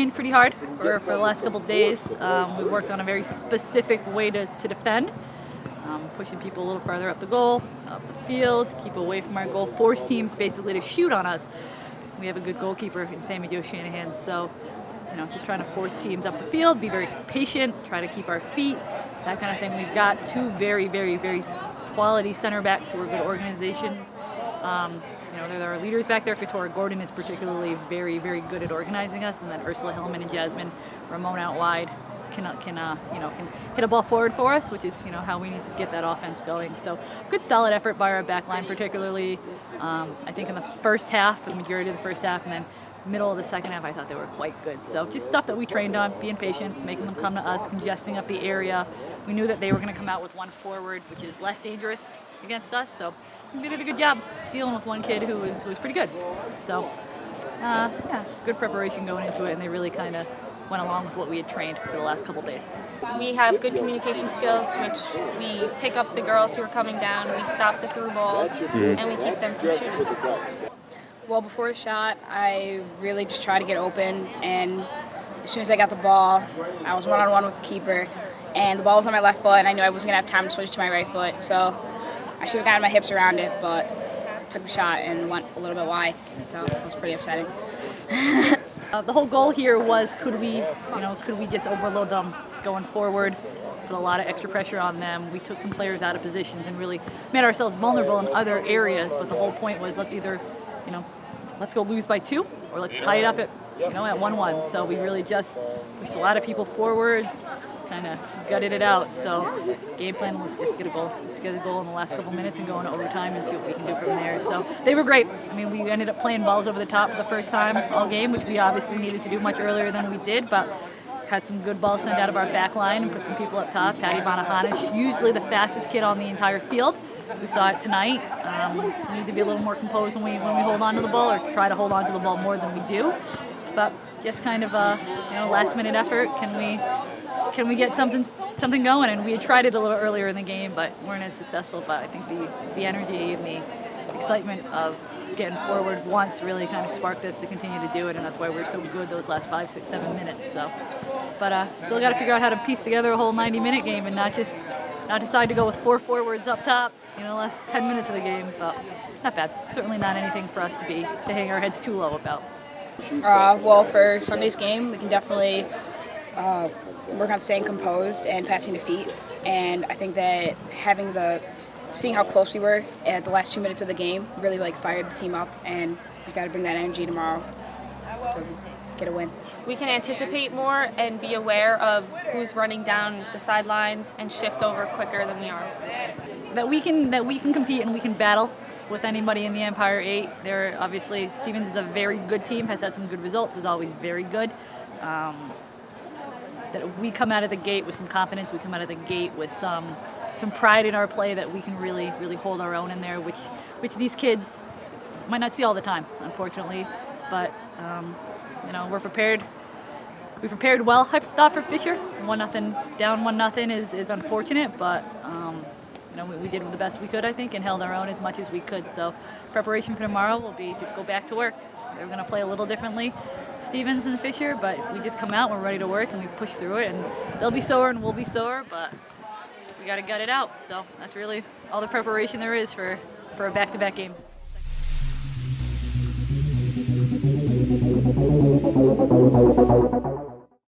trained pretty hard for the last couple days. We worked on a very specific way to defend, pushing people a little farther up the goal, up the field, keep away from our goal, force teams basically to shoot on us. We have a good goalkeeper in Sammy Jo Shanahan, so just trying to force teams up the field, be very patient, try to keep our feet, that kind of thing. We've got two very, very, very quality center backs who are a good organization. There are leaders back there. Katora Gordon is particularly very, very good at organizing us, and then Ursula Hillman and Jasmine Ramon out wide can hit a ball forward for us, which is how we need to get that offense going. So good solid effort by our back line, particularly I think in the first half, the majority of the first half, and then middle of the second half I thought they were quite good. So just stuff that we trained on, being patient, making them come to us, congesting up the area. We knew that they were going to come out with one forward, which is less dangerous against us, so we did a good job dealing with one kid who was pretty good. So good preparation going into it, and they really kind of went along with what we had trained for the last couple days. We have good communication skills, which we pick up the girls who are coming down, we stop the through balls, and we keep them from shooting. Well, before the shot, I really just tried to get open, and as soon as I got the ball, I was one-on-one with the keeper, and the ball was on my left foot, and I knew I wasn't going to have time to switch to my right foot, so I should have gotten my hips around it, but took the shot and went a little bit wide, so it was pretty upsetting. The whole goal here was could we just overload them going forward, put a lot of extra pressure on them. We took some players out of positions and really made ourselves vulnerable in other areas, but the whole point was let's go lose by 2 or let's tie it up at 1-1. So we really just pushed a lot of people forward, just kind of gutted it out. So game plan was just get a goal. Just get a goal in the last couple minutes and go into overtime and see what we can do from there. So they were great. I mean, we ended up playing balls over the top for the first time all game, which we obviously needed to do much earlier than we did, but had some good balls sent out of our back line and put some people up top. Patricia Banahene, usually the fastest kid on the entire field. We saw it tonight. We need to be a little more composed when we hold on to the ball, or try to hold on to the ball more than we do. But just kind of a last minute effort. Can we get something going? And we had tried it a little earlier in the game, but weren't as successful. But I think the energy and the excitement of getting forward once really kind of sparked us to continue to do it, and that's why we're so good those last 5, 6, 7 minutes. So, but still got to figure out how to piece together a whole 90-minute game and not decide to go with 4 forwards up top, last 10 minutes of the game. But not bad. Certainly not anything for us to hang our heads too low about. Well, for Sunday's game, we can definitely work on staying composed and passing to feet. And I think that seeing how close we were at the last 2 minutes of the game really fired the team up, and we got to bring that energy tomorrow to get a win. We can anticipate more and be aware of who's running down the sidelines and shift over quicker than we are. That we can compete and we can battle with anybody in the Empire 8. They're obviously, Stevens is a very good team, has had some good results, is always very good. That we come out of the gate with some confidence, we come out of the gate with some pride in our play, that we can really, really hold our own in there, which these kids might not see all the time, unfortunately. But we're prepared. We prepared well, I thought, for Fisher. 1-0 down, 1-0 is unfortunate, but we did the best we could, I think, and held our own as much as we could. So preparation for tomorrow will be just go back to work. They're going to play a little differently, Stevens and Fisher, but if we just come out, we're ready to work, and we push through it, and they'll be sore and we'll be sore, but we got to gut it out. So that's really all the preparation there is for a back-to-back game.